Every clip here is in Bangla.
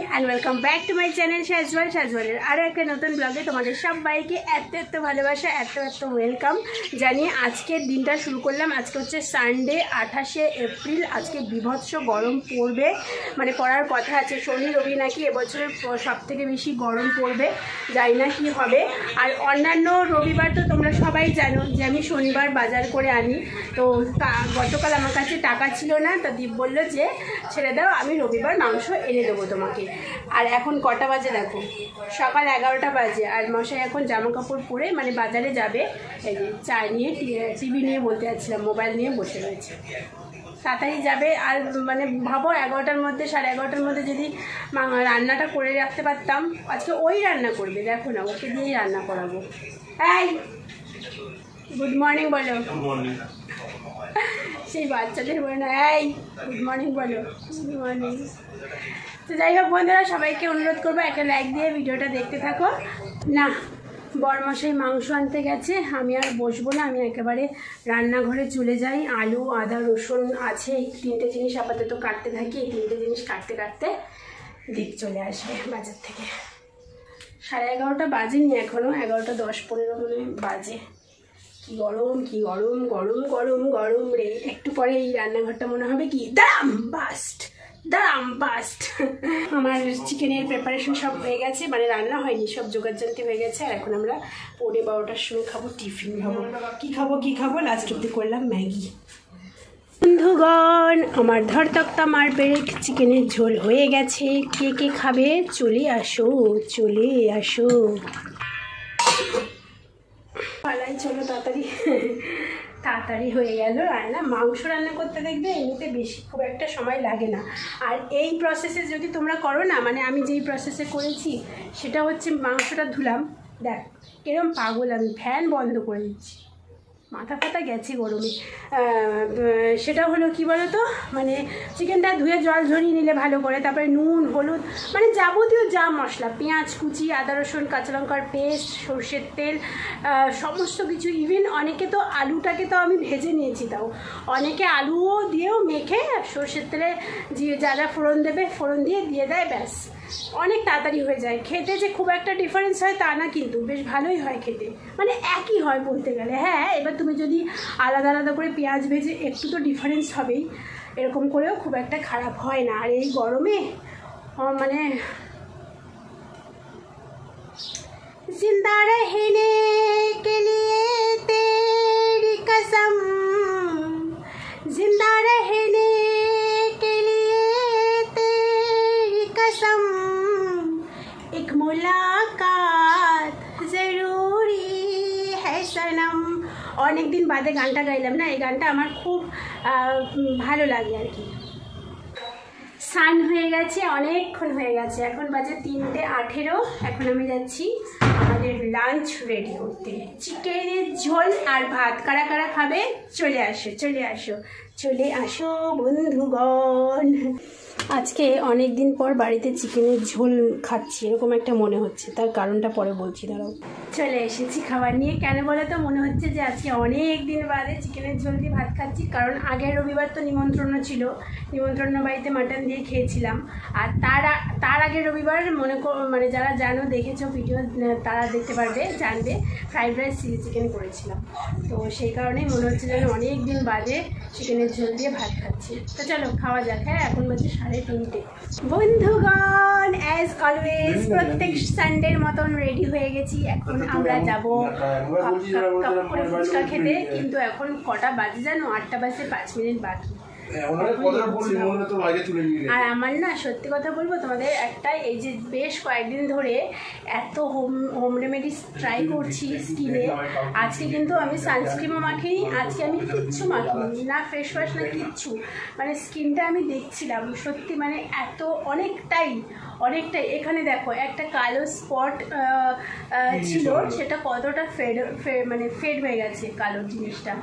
And welcome back to my channel সাজওয়ালের আরও একটা নতুন ব্লগে তোমাদের সবাইকে এত ভালোবাসা এত ওয়েলকাম জানিয়ে আজকের দিনটা শুরু করলাম। আজকে হচ্ছে সানডে 28শে এপ্রিল। আজকে বিভৎস গরম পড়বে, মানে পড়ার কথা আছে। শনি রবি নাকি এবছরের সব থেকে বেশি গরম পড়বে, জানি না কী হবে। আর অন্যান্য রবিবার তো তোমরা সবাই জানো যে আমি শনিবার বাজার করে আনি। তো গতকাল আমার কাছে টাকা ছিল না, তো দীপ বললো যে ছেড়ে দাও, আমি রবিবার মাংস এনে দেবো তোমাকে। আর এখন কটা বাজে দেখো, সকাল 11টা বাজে। আর মশাই এখন জামা কাপড় পরে মানে বাজারে যাবে। এই যে চা নিয়ে টিভি নিয়ে বলতে যাচ্ছিলাম, মোবাইল নিয়ে বসে রয়েছে। তাড়াতাড়ি যাবে। আর মানে ভাবো 11টার মধ্যে 11:30টার মধ্যে যদি রান্নাটা করে রাখতে পারতাম। আজকে ওই রান্না করবে, দেখো না, ওকে দিয়েই রান্না করাবো। এই গুড মর্নিং বলো, সেই বাচ্চাদের বলে না, এই গুড মর্নিং বলো, গুড মর্নিং। তো যাই হোক বন্ধুরা, সবাইকে অনুরোধ করবো একটা লাইক দিয়ে ভিডিওটা দেখতে থাকো। না, বরমশাই মাংস আনতে গেছে, আমি আর বসবো না, আমি একেবারে রান্নাঘরে চলে যাই। আলু আদা রসুন আছে, এই 3টে জিনিস আপাতত কাটতে থাকি। এই 3টে জিনিস কাটতে কাটতে দীপ চলে আসবে বাজার থেকে। 11:30 বাজেনি এখনও, 11:10-15 মনে বাজে। কি গরম, কি গরম, গরম গরম গরম রে। একটু পরে এই রান্নাঘরটা মনে হবে কি দাম বাস্ট। আমার চিকেনের প্রিপারেশন সব হয়ে গেছে, মানে রান্না হয়নি, সব জোগাড়জান্তি হয়ে গেছে। আর এখন আমরা 12:30টার সময় খাবো, টিফিন খাবো। কি খাবো লাস্ট অব্দি করলাম ম্যাগি। বন্ধুগণ, আমার ধরতক্তা মার পেরেক চিকেনের ঝোল হয়ে গেছে। কে কে খাবে চলে আসো, চলে আসো। পালাই চলো তাড়াতাড়ি হয়ে গেল রান্না। মাংস রান্না করতে দেখবে এমনিতে বেশি খুব একটা সময় লাগে না। আর এই প্রসেসে যদি তোমরা করো না, মানে আমি যেই প্রসেসে করেছি সেটা হচ্ছে মাংসটা ধুলাম, দেখ এরকম পাগল, আমি ফ্যান বন্ধ করে দিচ্ছি, মাথা ফাতা গেছে গরমে। সেটা হলো কি বলো তো, মানে চিকেনটা ধুয়ে জল ঝরিয়ে নিলে ভালো করে, তারপরে নুন হলুদ মানে যাবতীয় যা মশলা, পেঁয়াজ কুচি, আদা রসুন কাঁচা লঙ্কার পেস্ট, সর্ষের তেল, সমস্ত কিছু। ইভেন অনেকে তো আলুটাকে তো আমি ভেজে নিয়েছি, তাও অনেকে আলুও দিয়েও মেখে সর্ষের তেলে যা ফোড়ন দেবে ফোড়ন দিয়ে দেয়, ব্যাস অনেক তাড়াতাড়ি হয়ে যায়। খেতে যে খুব একটা ডিফারেন্স হয় তা না, কিন্তু বেশ ভালোই হয় খেতে, মানে একই হয় বলতে গেলে। হ্যাঁ, এবার তুমি যদি আলাদা আলাদা করে পেঁয়াজ ভেজে একটু তো ডিফারেন্স হবেই, এরকম করেও খুব একটা খারাপ হয় না। আর এই গরমে মানে জিন্দা রহনে কে লিয়ে তেরি কসম, জিন্দা রহনে কে লিয়ে তেরি কসম, एक मुलाकात जरूरी है सनम। অনেক দিন বাদে গানটা গাইলাম না, এই গানটা আমার খুব ভালো লাগে আর কি। স্নান হয়ে গেছে, অনেকক্ষণ হয়ে গেছে, এখন বাজে 3:18। এখন আমি যাচ্ছি আমাদের লাঞ্চ রেডি করতে। চিকেনের ঝোল আর ভাত কারা কারা খাবে চলে আসো বন্ধুগণ। আজকে অনেক দিন পর বাড়িতে চিকেনের ঝোল খাচ্ছি, এরকম একটা মনে হচ্ছে। তার কারণটা পরে বলছি, দাঁড়াও। চলে এসেছি খাবার নিয়ে। কেন বলে তো মনে হচ্ছে যে আজকে অনেক দিন বাদে চিকেনের ঝোল দিয়ে ভাত খাচ্ছি, কারণ আগের রবিবার তো নিমন্ত্রণ ছিল, নিমন্ত্রণ বাড়িতে মাটন দিয়ে খেয়েছিলাম। আর তার আগের রবিবার মানে যারা জানো, দেখেছো ভিডিও, তারা দেখতে পারবে, জানবে, ফ্রাইড রাইস চিলি চিকেন করেছিলাম। তো সেই কারণেই মনে হচ্ছে যেন অনেক দিন বাদে চিকেনের ঝোল দিয়ে ভাত খাচ্ছি। তো চলো খাওয়া যাক। হ্যাঁ, এখন বাজে 3:30। বন্ধুগণ, অ্যাজ অলওয়েজ প্রত্যেক সানডের মতন রেডি হয়ে গেছি। এখন আমরা যাবো ফুচকা খেতে। কিন্তু এখন কটা বাজে জানো? 8টা বাজে 5 মিনিট বাকি। আর আমার না, সত্যি কথা বলবো তোমাদের একটা, এই যে বেশ কয়েকদিন ধরে এত হোম রেমেডিস ট্রাই করছি স্কিনে। আজকে কিন্তু আমি সানস্ক্রিনও মাখিনি, আজকে আমি কিচ্ছু মাখিনি না, ফেস ওয়াশ না কিচ্ছু। মানে স্কিনটা আমি দেখছিলাম সত্যি, মানে এত অনেকটাই। এখানে দেখো একটা কালো স্পট ছিল, সেটা কতটা ফেড হয়ে গেছে কালো জিনিসটা।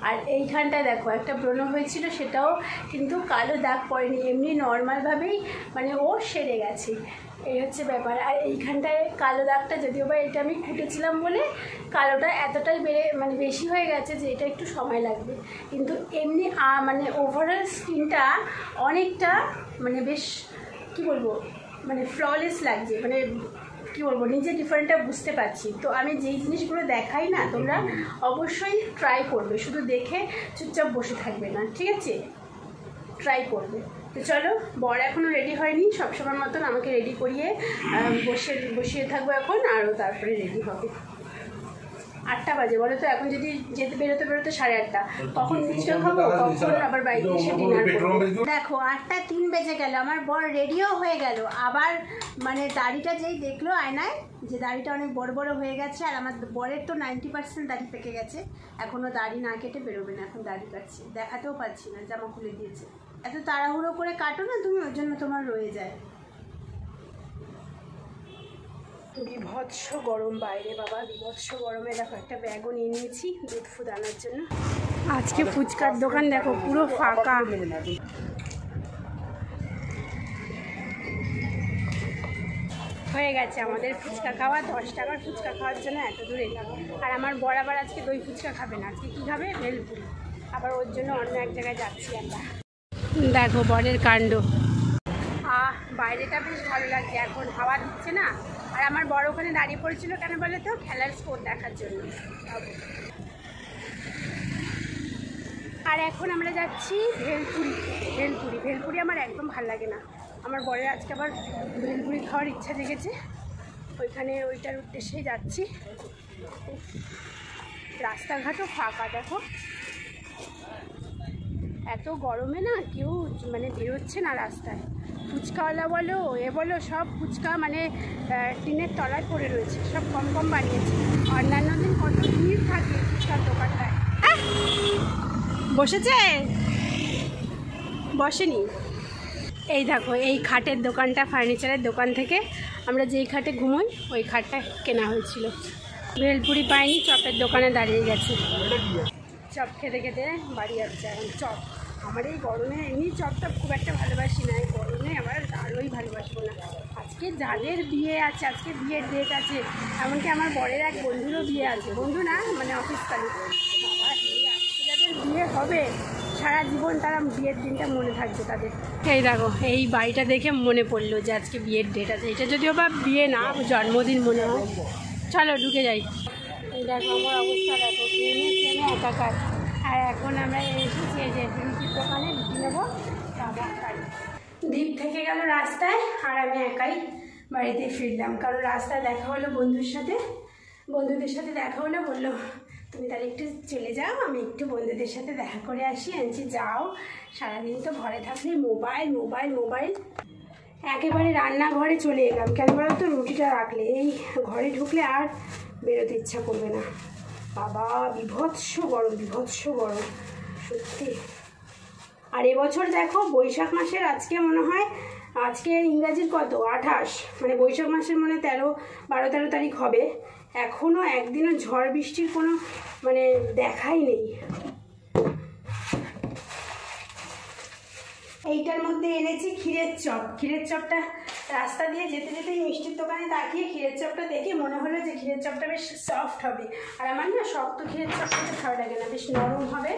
আর এইখানটায় দেখো একটা ব্রণ হয়েছিল, সেটাও কিন্তু কালো দাগ পড়েনি, এমনি নর্মালভাবেই মানে ও সেরে গেছে। এই হচ্ছে ব্যাপার। আর এইখানটায় কালো দাগটা, যদিও বা এটা আমি কুটেছিলাম বলে কালোটা এতটাই বেশি হয়ে গেছে যে এটা একটু সময় লাগবে, কিন্তু এমনি মানে ওভারঅল স্কিনটা অনেকটা মানে বেশ কী বলবো, মানে ফ্ললেস লাগছে, মানে কী বলবো, নিজে ডিফারেন্টটা বুঝতে পারছি। তো আমি যেই জিনিসগুলো দেখাই না, তোমরা অবশ্যই ট্রাই করবে, শুধু দেখে চুপচাপ বসে থাকবে না, ঠিক আছে? ট্রাই করবে। তো চলো, বর এখনও রেডি হয়নি, সবসময় মতন আমাকে রেডি করিয়ে বসিয়ে থাকবো এখন, আরও তারপরে রেডি হবে। 8টা বাজে বলো তো, এখন যদি যেতে বেরোতে 8:30, কখন ফুচকা খাবো, কখন আবার বাড়িতে এসে ডিনার করবো। দেখো 8:03 বেজে গেল, আমার বর রেডিও হয়ে গেল। আবার মানে দাড়িটা যেই দেখলো আয়নায় যে দাড়িটা অনেক বড় বড় হয়ে গেছে, আর আমার বরের তো 90% দাড়ি পেকে গেছে, এখনও দাড়ি না কেটে বেরোবে না, এখন দাড়ি কাটছে, দেখাতেও পাচ্ছি না, জামা খুলে দিয়েছে। এত তাড়াহুড়ো করে কাটো না তুমি, ওর জন্য তোমার রয়ে যায়। বিভৎস গরম বাইরে বাবা, বিভৎস গরমে। দেখো একটা ব্যাগও নিয়ে নিয়েছি দুধ ফুদ আনার জন্য। আজকে ফুচকার দোকান দেখো পুরো ফাঁকা। হয়ে গেছে আমাদের ফুচকা খাওয়া, 10 টাকার ফুচকা খাওয়ার জন্য এত দূরে এলাম। আর আমার বর আবার আজকে দই ফুচকা খাবে না, আজকে কী খাবে, ভেলপুরি। আবার ওর জন্য অন্য এক জায়গায় যাচ্ছি আমরা। দেখো বরের কাণ্ড। বাইরেটা বেশ ভালো লাগছে, এখন হাওয়া দিচ্ছে না। আর আমার বড় ওখানে দাঁড়িয়ে পড়েছিল কেন বলে তো, খেলার স্পোর্ট দেখার জন্য। আর এখন আমরা যাচ্ছি ভেলপুরি আমার একদম ভালো লাগে না। আমার বরের আজকে আবার ভেলপুরি খাওয়ার ইচ্ছা জেগেছে, ওইখানে ওইটার উদ্দেশ্যেই যাচ্ছি। রাস্তাঘাটও ফাঁকা দেখো, এত গরমে না কেউ মানে বেরোচ্ছে না রাস্তায়। ফুচকাওয়ালা বলো বলো, সব ফুচকা মানে টিনের তলায় পড়ে রয়েছে, সব কম বানিয়েছে। অন্যান্য দিন কত ভিড় থাকে ফুচকার দোকানটায়। বসেনি। এই দেখো এই খাটের দোকানটা ফার্নিচারের দোকান থেকে আমরা যেই খাটে ঘুমোই ওই খাটটা কেনা হয়েছিল। ভেলপুরি পাইনি, চপের দোকানে দাঁড়িয়ে গেছে। চপ খেতে খেতে বাড়ি যাচ্ছে এখন। চপ আমার এই গরমে, এমনি চপটা খুব একটা ভালোবাসি না, এই গরমে আবার আরোই ভালোবাসবো না। আজকে যাদের বিয়ে আছে, আজকে বিয়ের ডেট আছে, এমনকি আমার বরের এক বন্ধুরও বিয়ে আছে, বন্ধু না মানে অফিস কালী। বাবা, এই আজকে যাদের বিয়ে হবে সারা জীবন তারা বিয়ের দিনটা মনে থাকবে তাদের। এই দেখো এই বাড়িটা দেখে মনে পড়লো যে আজকে বিয়ের ডেট আছে। এটা যদিও বা বিয়ে না, জন্মদিন মনে হয়। চলো ঢুকে যাই। এই দেখো আমার অবস্থা দেখো, ট্রেনে একাকার। আর এখন আমরা এসেছি এই যে রুটির দোকানে, রুটি নেবো। দ্বীপ থেকে গেল রাস্তায়, আর আমি একাই বাড়িতে ফিরলাম। কারণ রাস্তায় দেখা হলো বন্ধুদের সাথে দেখা হলো, বললো তুমি তাহলে একটু চলে যাও, আমি একটু বন্ধুদের সাথে দেখা করে আসি। আনছি যাও, সারাদিন তো ঘরে থাকলে মোবাইল। একেবারে রান্নাঘরে চলে এলাম, কেন বলো তো, রুটিটা রাখলে এই ঘরে ঢুকলে আর বেরোতে ইচ্ছা করবে না। বাবা বিভৎস গরম সত্যি। আর এবছর দেখো বৈশাখ মাসের আজকে মনে হয়, আজকে ইংরাজির কত 28, মানে বৈশাখ মাসের মনে 12-13 তারিখ হবে, এখনও একদিনও ঝড় বৃষ্টির কোনো মানে দেখাই নেই। এইটার মধ্যে এনেছি ক্ষীরের চপটা। রাস্তা দিয়ে যেতে মিষ্টির দোকানে তাকিয়ে ক্ষীরের চপটা দেখে মনে হলো যে ক্ষীরের চপটা বেশ সফট হবে। আর আমার না শক্ত ক্ষীরের চপ খেতে ভালো লাগে না, বেশ নরম হবে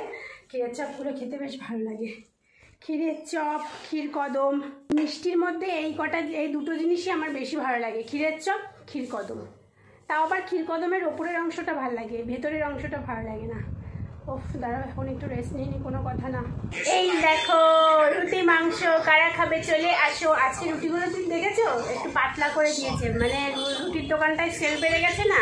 ক্ষীরের চপগুলো, খেতে বেশ ভালো লাগে। ক্ষীরের চপ, ক্ষীরকদম, মিষ্টির মধ্যে এই দুটো জিনিসই আমার বেশি ভালো লাগে, ক্ষীরের চপ, ক্ষীরকদম। তাও আবার ক্ষীরকদমের ওপরের অংশটা ভালো লাগে, ভেতরের অংশটা ভালো লাগে না। ওফ দাঁড়াও, এখন একটু রেস্ট নিয়ে নিই, কোনো কথা না। এই দেখো রুটি মাংস, কারা খাবে চলে আসো। আজকে রুটিগুলো তুমি দেখেছো, একটু পাতলা করে দিয়েছে, মানে রুটির দোকানটায় সেল বেড়ে গেছে না,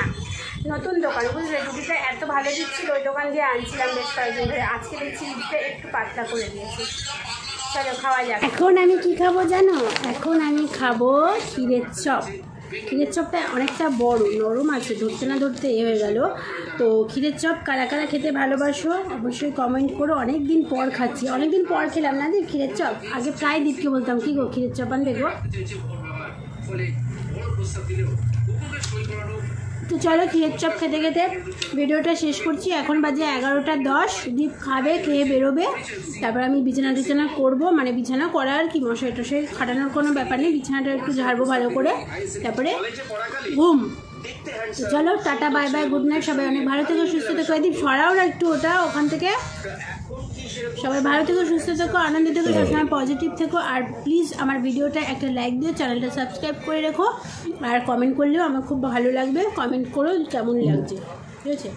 নতুন দোকান বুঝলে, রুটিটা এত ভালো দিচ্ছিল, ওই দোকান দিয়ে আনছিলাম বেশ কয়েকদিন ধরে। আজকে দেখছি রুটিটা একটু পাতলা করে দিয়েছে। চলো খাওয়া যাক। এখন আমি কি খাবো জানো, এখন আমি খাবো ক্ষীরের চপ। ক্ষীরের চপটা অনেকটা বড়, নরম আছে, ধরতে না ধরতে হয়ে গেল। তো ক্ষীরের চপ কারা কারা খেতে ভালোবাসো অবশ্যই কমেন্ট করো। অনেক দিন পর খাচ্ছি, অনেক দিন পর খেলাম না যে ক্ষীরের চপ। আগে প্রায় দীপকে বলতাম কি গো ক্ষীরের চপ আনবে গো। তো চলো ক্ষীরের চপ খেতে খেতে ভিডিওটা শেষ করছি। এখন বাজে 11:10। দীপ খাবে, খেয়ে বেরোবে, তারপর আমি বিছানা করবো, মানে বিছানা করার কি মশাই টশাই খাটানোর কোনো ব্যাপার নেই, বিছানাটা একটু ঝাড়বো ভালো করে, তারপরে ঘুম। তো চলো tata, bye bye, good night সবাই, অনেক ভালো থেকো, সুস্থ থেকো। দীপ সরাও না একটু ওটা ওখান থেকে। সবাই ভালো থেকো, সুস্থ থেকো, আনন্দ থেকো, সবসময় পজিটিভ থেকো। আর প্লিজ আমার ভিডিওটা একটা লাইক দিও, চ্যানেলটা সাবস্ক্রাইব করে রেখো, আর কমেন্ট করলেও আমার খুব ভালো লাগবে। কমেন্ট করো কেমন লাগছে, ঠিক আছে?